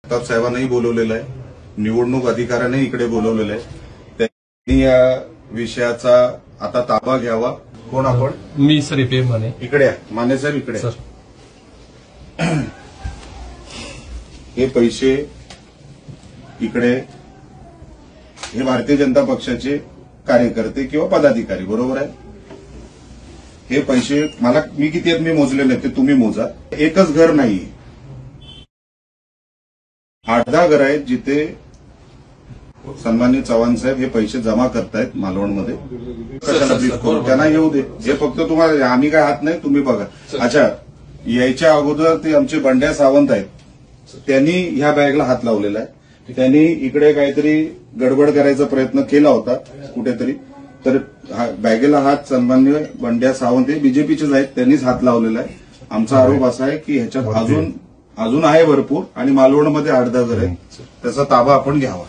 साहेबांनाही बोलवलेलं आहे, निवडणूक अधिकाऱ्याने इकडे बोलवलेलं आहे. त्यांनी या विषयाचा आता ताबा घ्यावा. कोण आपण? मी सर एपीए माने. इकडे या. माने साहेब इकडे. सर हे पैसे इकडे हे भारतीय जनता पक्षाचे कार्यकर्ते किंवा पदाधिकारी, बरोबर आहे? हे पैसे मी किती आहेत मी मोजले नाही, ते तुम्ही मोजा. एकच घर नाही, 8-10 घर आहेत जिथे सन्माननीय चव्हाण साहेब हे पैसे जमा करतायत मालवणमध्ये. त्यांना येऊ दे. हे फक्त तुम्हाला, आम्ही काय हात नाही, तुम्ही बघा. अच्छा, यायच्या अगोदर ते आमचे बंड्या सावंत आहेत, त्यांनी ह्या बॅगला हात लावलेला आहे. त्यांनी इकडे काहीतरी गडबड करायचा प्रयत्न केला होता कुठेतरी, तर बॅगेला हात सन्माननीय बंड्या सावंत हे बीजेपीचेच आहेत, त्यांनीच हात लावलेला आहे. आमचा आरोप असा आहे की ह्याच्यात अजून आहे भरपूर, आणि मालवणमध्ये 8-10 घर आहेत. त्याचा ताबा आपण घ्यावा.